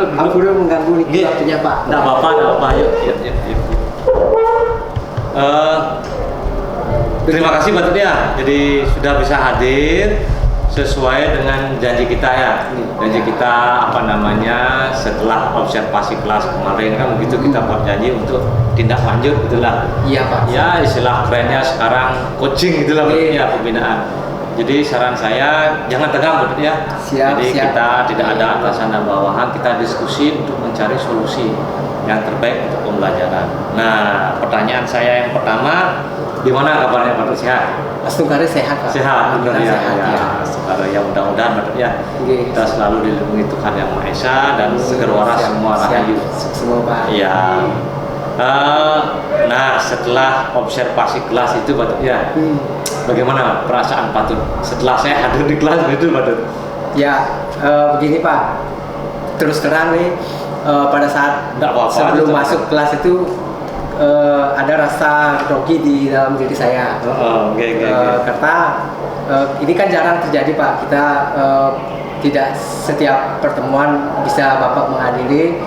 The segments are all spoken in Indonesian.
Pak. Aku udah mengganggu nih waktunya Pak. Nggak apa-apa, nggak apa-apa. Yuk. Terima kasih Pak Tut ya. Jadi sudah bisa hadir sesuai dengan janji kita ya. Janji kita setelah observasi kelas kemarin kan begitu kita buat janji untuk tindak lanjut gitulah. Iya Pak. Ya istilah kerennya sekarang coaching gitulah ya, pembinaan. Jadi saran saya jangan tegang Pak Tut ya. Jadi kita tidak ada atasan dan bawahan, kita diskusi untuk mencari solusi yang terbaik untuk pembelajaran. Nah, pertanyaan saya yang pertama, gimana kabarnya Pak Tut, sehat? Astungkare sehat Pak. Sehat, benar ya. Sehat. Ya mudah-mudahan Pak Tut ya. Kita selalu dilindungi Tuhan Yang Maha Esa dan seger waras semua rahayu. Semua Pak. Iya. Nah, setelah observasi kelas itu Pak Tut ya, bagaimana perasaan Pak Tut setelah saya hadir di kelas itu Pak Tut? Ya, begini Pak. Terus terang nih, pada saat sebelum masuk kelas itu ada rasa grogi di dalam diri saya. Karena ini kan jarang terjadi Pak. Kita tidak setiap pertemuan bisa Bapak menghadiri.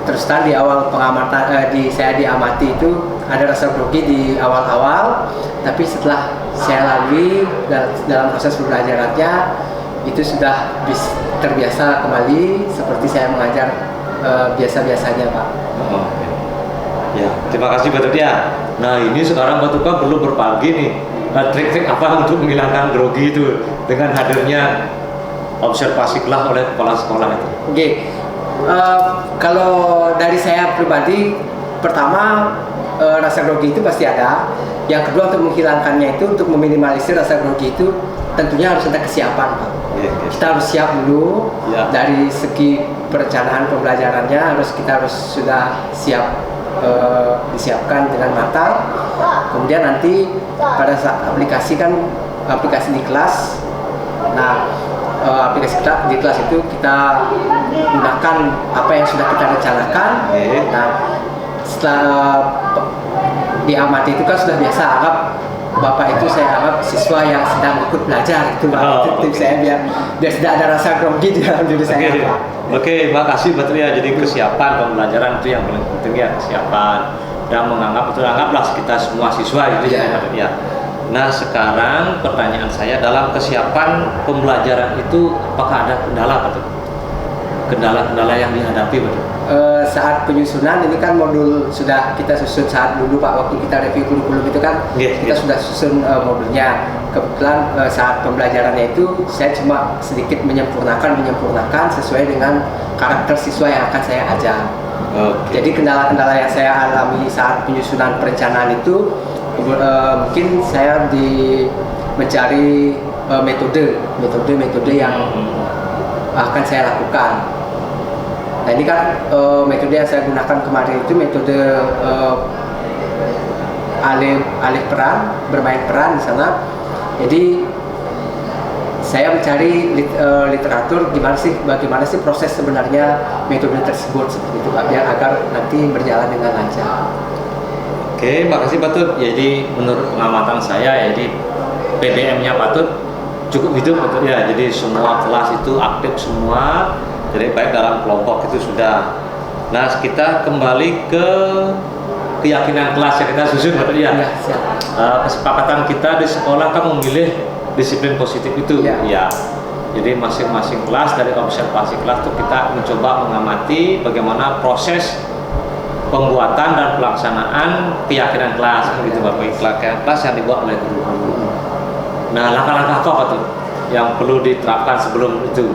Terus di awal pengamatan saya diamati itu ada rasa grogi di awal-awal, tapi setelah saya lalui dalam proses pembelajarannya itu sudah terbiasa kembali seperti saya mengajar biasa-biasanya Pak. Ya, terima kasih Pak Tut ya. Nah ini sekarang Pak Tut perlu berbagi nih trik-trik apa untuk menghilangkan grogi itu dengan hadirnya observasi kelas oleh kepala sekolah itu. Oke. Kalau dari saya pribadi, pertama rasa grogi itu pasti ada. Yang kedua untuk menghilangkannya itu, untuk meminimalisir rasa grogi itu tentunya harus ada kesiapan Pak. Kita harus siap dulu dari segi perencanaan pembelajarannya, kita harus sudah siap, disiapkan dengan matang. Kemudian nanti pada saat aplikasi di kelas. Nah, aplikasi di kelas itu kita gunakan apa yang sudah kita rencanakan. Nah, setelah diamati itu kan sudah biasa, anggap Bapak itu saya anggap siswa yang sedang ikut belajar itu tips saya biar tidak ada rasa grogi di dalam diri saya. Oke, makasih Pak Tut ya. Jadi kesiapan pembelajaran itu yang paling penting ya, kesiapan dan anggaplah kita semua siswa gitu ya Pak Tut ya. Nah sekarang pertanyaan saya, dalam kesiapan pembelajaran itu apakah ada kendala Pak Tut? Kendala-kendala yang dihadapi Pak Tut? Saat penyusunan ini kan modul sudah kita susun saat dulu Pak, waktu kita review kurikulum itu kan kita sudah susun modulnya. Kebetulan saat pembelajarannya itu saya cuma sedikit menyempurnakan sesuai dengan karakter siswa yang akan saya ajar. Jadi kendala-kendala yang saya alami saat penyusunan perencanaan itu mungkin saya mencari metode yang akan saya lakukan. Nah ini kan metode yang saya gunakan kemarin itu metode alih peran, bermain peran di sana. Jadi saya mencari literatur bagaimana sih proses sebenarnya metode tersebut seperti itu Pak, biar agar nanti berjalan dengan lancar. Oke, makasih Pak Tut. Jadi menurut pengamatan saya, jadi PDM-nya Pak Tut cukup hidup Pak Tut ya. Jadi semua kelas itu aktif semua. Jadi baik dalam kelompok itu sudah. Nah kita kembali ke keyakinan kelas yang kita susun Pak Tut ya. Kesepakatan kita di sekolah kan memilih disiplin positif itu ya. Jadi masing-masing kelas dari observasi kelas itu kita mencoba mengamati bagaimana proses pembuatan dan pelaksanaan keyakinan kelas begitu Bapak, keyakinan kelas yang dibuat oleh guru. Nah langkah-langkah apa tuh yang perlu diterapkan sebelum itu?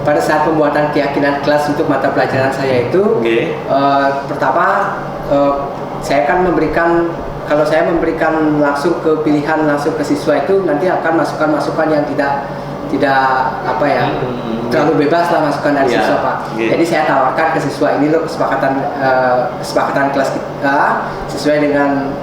Pada saat pembuatan keyakinan kelas untuk mata pelajaran saya itu, pertama saya akan kalau saya memberikan langsung ke pilihan langsung ke siswa itu, nanti akan masukan-masukan yang tidak terlalu bebas lah masukan dari siswa Pak. Jadi saya tawarkan ke siswa, ini loh kesepakatan kelas kita sesuai dengan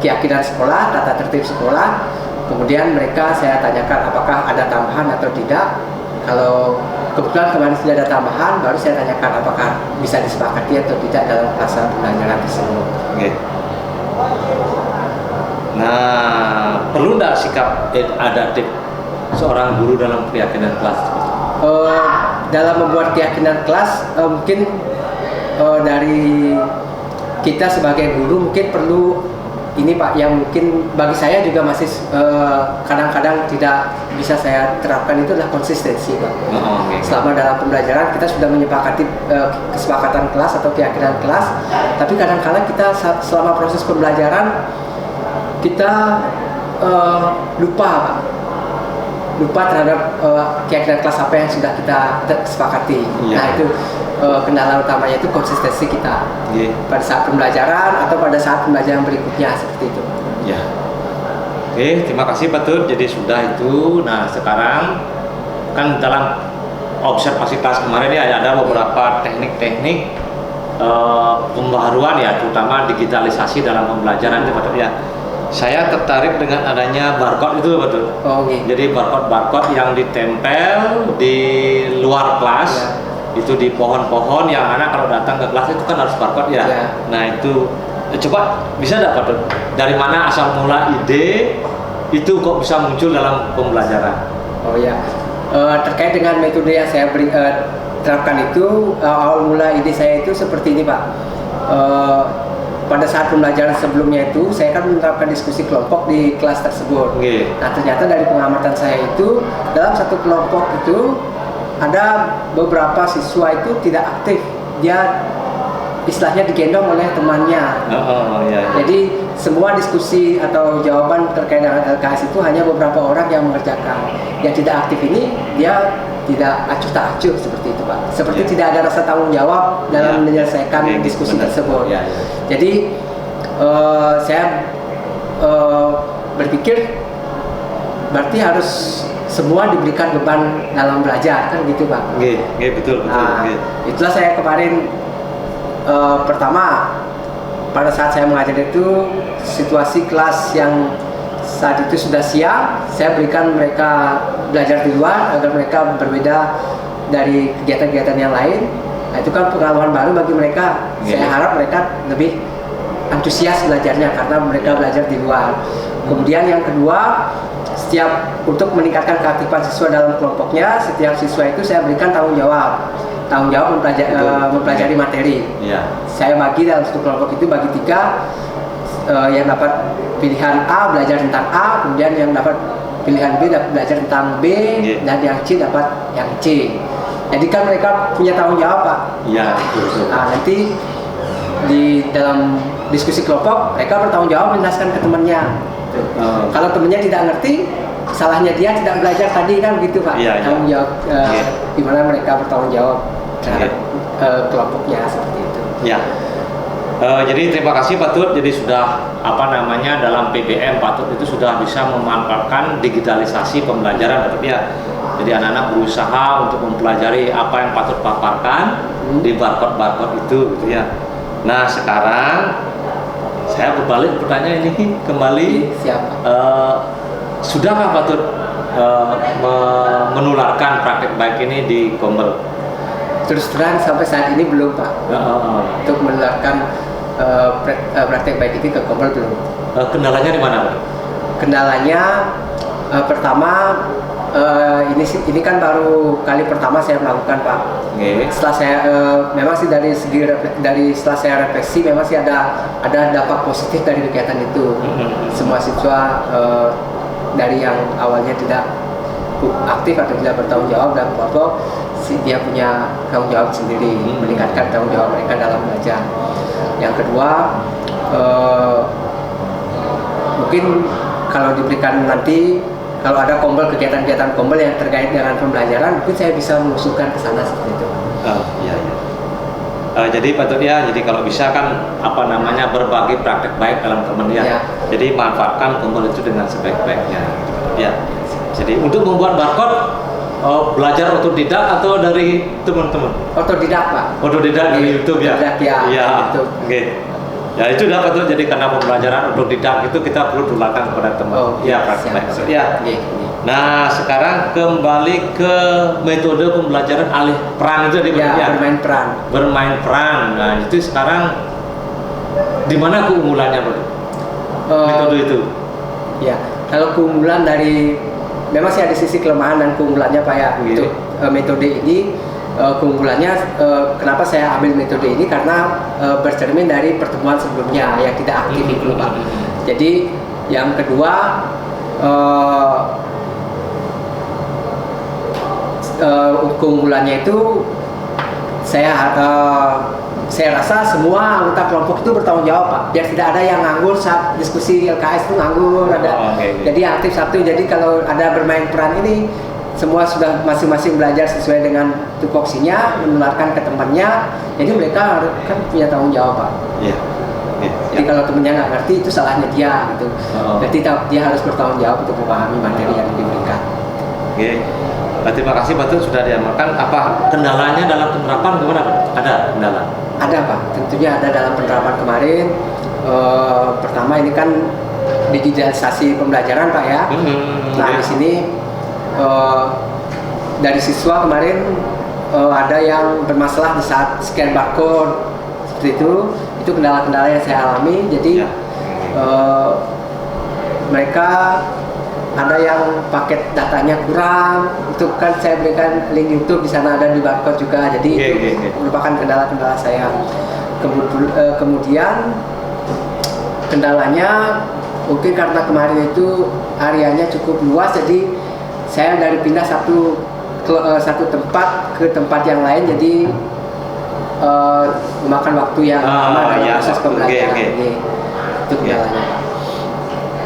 keyakinan sekolah, tata tertib sekolah. Kemudian mereka saya tanyakan apakah ada tambahan atau tidak. Kalau kebetulan kemarin sudah ada tambahan, baru saya tanyakan apakah bisa disepakati atau tidak dalam pelaksanaan pembelajaran tersebut. Nah, perlu nggak sikap adaptif seorang guru dalam keyakinan kelas? eh, dalam membuat keyakinan kelas mungkin dari kita sebagai guru mungkin perlu ini Pak, yang mungkin bagi saya juga masih kadang-kadang tidak bisa saya terapkan itu adalah konsistensi Pak. Okay. Selama dalam pembelajaran kita sudah menyepakati kesepakatan kelas atau keyakinan kelas, tapi kadang-kadang kita selama proses pembelajaran kita lupa Pak. Lupa terhadap keyakinan kelas apa yang sudah kita sepakati. Yeah. Nah itu kendala utamanya itu konsistensi kita pada saat pembelajaran atau pada saat pembelajaran berikutnya seperti itu. Ya. Oke, terima kasih Pak Tut. Jadi sudah itu. Nah sekarang kan dalam observasi kelas kemarin ya ada beberapa teknik-teknik pembaharuan ya, terutama digitalisasi dalam pembelajaran itu Pak Tut ya. Saya tertarik dengan adanya barcode itu Pak Tut. Oh, okay. Jadi barcode yang ditempel di luar kelas. Ya. Itu di pohon-pohon yang anak kalau datang ke kelas itu kan harus barcode ya. Nah itu coba bisa tidak Pak Tut? Dari mana asal mula ide itu kok bisa muncul dalam pembelajaran? Oh ya, terkait dengan metode yang saya terapkan itu awal mula ide saya itu seperti ini Pak. Pada saat pembelajaran sebelumnya itu saya kan menerapkan diskusi kelompok di kelas tersebut. Okay. Nah ternyata dari pengamatan saya itu dalam satu kelompok itu ada beberapa siswa itu tidak aktif, dia istilahnya digendong oleh temannya. Yeah. Jadi semua diskusi atau jawaban terkait dengan LKS itu hanya beberapa orang yang mengerjakan. Yang tidak aktif ini dia tidak acuh tak acuh seperti itu Pak. Seperti tidak ada rasa tanggung jawab dalam menyelesaikan diskusi tersebut. Jadi saya berpikir berarti harus semua diberikan beban dalam belajar kan gitu Pak. Betul. Nah, itulah saya kemarin pertama pada saat saya mengajar itu situasi kelas yang saat itu sudah siang, saya berikan mereka belajar di luar agar mereka berbeda dari kegiatan-kegiatan yang lain. Nah, itu kan pengalaman baru bagi mereka. Saya harap mereka lebih antusias belajarnya karena mereka belajar di luar. Kemudian yang kedua, untuk meningkatkan keaktifan siswa dalam kelompoknya, setiap siswa itu saya berikan tanggung jawab mempelajari materi. Saya bagi dalam satu kelompok itu bagi 3, yang dapat pilihan A belajar tentang A, kemudian yang dapat pilihan B dapat belajar tentang B, dan yang C dapat yang C. Jadi kan mereka punya tanggung jawab Pak. Nah, nanti di dalam diskusi kelompok mereka bertanggung jawab menjelaskan ke temannya. Kalau temennya tidak ngerti, salahnya dia tidak belajar tadi kan gitu Pak. Tanggung jawab di mana mereka bertanggung jawab terhadap kelompoknya seperti itu. Jadi terima kasih Pak Tut. Jadi sudah dalam PBM Pak Tut itu sudah bisa memanfaatkan digitalisasi pembelajaran Pak Tut ya. Jadi anak-anak berusaha untuk mempelajari apa yang Pak Tut paparkan di barcode itu gitu ya. Nah sekarang saya berbalik pertanyaan ini kembali. Sudahkah Pak Tut menularkan praktek baik ini di Gombel? Terus terang sampai saat ini belum Pak. Untuk menularkan praktek baik ini ke Gombel belum. Kendalanya di mana Pak? Kendalanya pertama ini kan baru kali pertama saya melakukan Pak. Setelah saya memang sih dari setelah saya refleksi memang sih ada dampak positif dari kegiatan itu. Semua siswa dari yang awalnya tidak aktif atau tidak bertanggung jawab dalam kelompok, dia punya tanggung jawab sendiri, meningkatkan tanggung jawab mereka dalam belajar. Yang kedua, mungkin kalau diberikan nanti, kalau ada Gombel, kegiatan-kegiatan Gombel yang terkait dengan pembelajaran, mungkin saya bisa mengusulkan ke sana seperti itu. Jadi Pak Tut ya, jadi kalau bisa kan berbagi praktek baik dalam kementerian. Jadi manfaatkan Gombel itu dengan sebaik-baiknya. Jadi untuk membuat barcode belajar otodidak atau dari teman-teman? Otodidak Pak. Otodidak dari YouTube ya. YouTube. Ya itu dapat tuh, jadi karena pembelajaran otodidak itu kita perlu tularkan kepada teman. Praktek baik. Nah sekarang kembali ke metode pembelajaran alih peran itu tadi bermain peran. Nah itu sekarang di mana keunggulannya Pak? Metode itu? Ya, kalau keunggulan dari memang sih ada sisi kelemahan dan keunggulannya Pak ya. Untuk metode ini keunggulannya, kenapa saya ambil metode ini karena bercermin dari pertemuan sebelumnya yang tidak aktif itu Pak. Jadi yang kedua, keunggulannya itu saya rasa semua anggota kelompok itu bertanggung jawab Pak, biar tidak ada yang nganggur saat diskusi LKS itu nganggur ada. Jadi aktif satu, jadi kalau ada bermain peran ini semua sudah masing-masing belajar sesuai dengan tupoksinya, menularkan ke temannya, jadi mereka kan punya tanggung jawab Pak. Iya. Jadi kalau temennya nggak ngerti itu salahnya dia gitu. Berarti dia harus bertanggung jawab untuk memahami materi yang diberikan. Oke. Terima kasih Pak Tut sudah diamalkan. Apa kendalanya dalam penerapan gimana Pak? Ada kendala? Ada Pak, tentunya ada dalam penerapan kemarin. Pertama ini kan digitalisasi pembelajaran Pak ya. Nah di sini dari siswa kemarin ada yang bermasalah di saat scan barcode seperti itu kendala-kendala yang saya alami. Jadi mereka ada yang paket datanya kurang, itu kan saya berikan link YouTube, di sana ada di barcode juga, jadi itu merupakan kendala-kendala saya. Kemudian kendalanya mungkin karena kemarin itu areanya cukup luas, jadi saya dari pindah satu tempat ke tempat yang lain, jadi memakan waktu yang lama dalam proses pembelajaran. Itu kendalanya.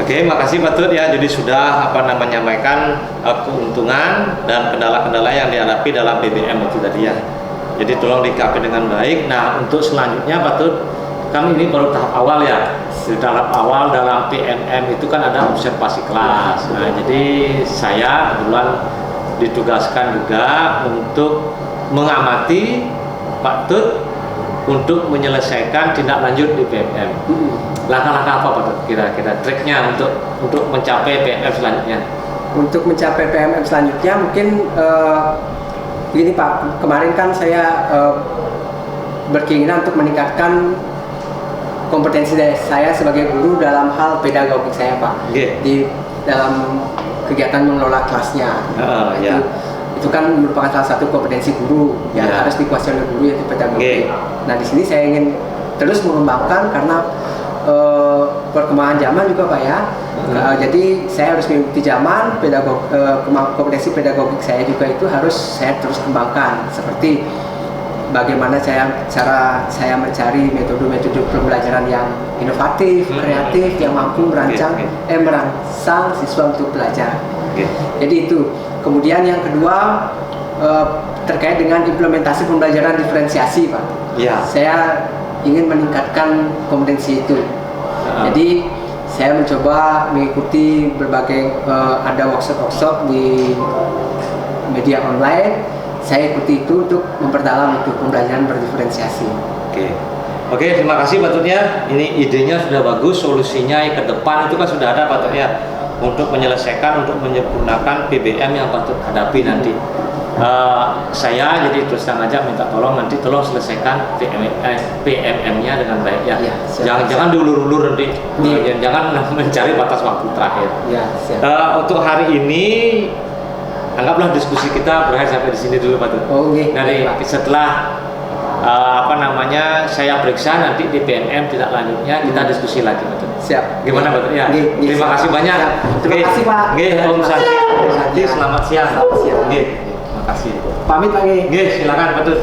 Oke, makasih Pak Tut ya. Jadi sudah menyampaikan keuntungan dan kendala-kendala yang dihadapi dalam BBM itu tadi ya. Jadi tolong dikapi dengan baik. Nah, untuk selanjutnya Pak Tut, kami ini baru tahap awal ya. Di tahap awal dalam PMM itu kan ada observasi kelas. Nah, jadi saya kebetulan ditugaskan juga untuk mengamati Pak Tut untuk menyelesaikan tindak lanjut di PMM. Langkah-langkah apa Pak Tut kira-kira triknya untuk mencapai PMM selanjutnya? Untuk mencapai PMM selanjutnya mungkin Begini Pak, kemarin kan saya berkeinginan untuk meningkatkan kompetensi saya sebagai guru dalam hal pedagogik saya Pak. Di dalam kegiatan mengelola kelasnya. Itu kan merupakan salah satu kompetensi guru yang harus dikuasai oleh guru, yaitu pedagogik. Nah di sini saya ingin terus mengembangkan karena perkembangan zaman juga Pak ya. Jadi saya harus mengikuti zaman, kompetensi pedagogik saya juga itu harus saya terus kembangkan, seperti bagaimana cara saya mencari metode-metode pembelajaran yang inovatif, kreatif, yang mampu merangsang siswa untuk belajar. Jadi itu. Kemudian yang kedua terkait dengan implementasi pembelajaran diferensiasi Pak. Saya ingin meningkatkan kompetensi itu. Jadi saya mencoba mengikuti berbagai ada workshop di media online. Saya ikuti itu untuk memperdalam itu pembelajaran berdiferensiasi. Oke, terima kasih Pak Tut ya. Ini idenya sudah bagus, solusinya ke depan itu kan sudah ada Pak Tut ya, untuk menyelesaikan, untuk menyempurnakan PBM yang Pak Tut hadapi nanti. Saya jadi terus terang aja minta tolong nanti selesaikan PMM-nya dengan baik ya. Jangan diulur-ulur nanti. Jangan mencari batas waktu terakhir. Untuk hari ini anggaplah diskusi kita berakhir sampai di sini dulu Pak Tut. Nanti setelah saya periksa nanti di PMM tidak lanjutnya kita diskusi lagi Pak Tut. Siap. Gimana Pak Tut ya? Terima kasih banyak. Terima kasih Pak. Om Santi, selamat siang. Selamat siang. Terima kasih. Pamit Pak. Silakan Pak Tut.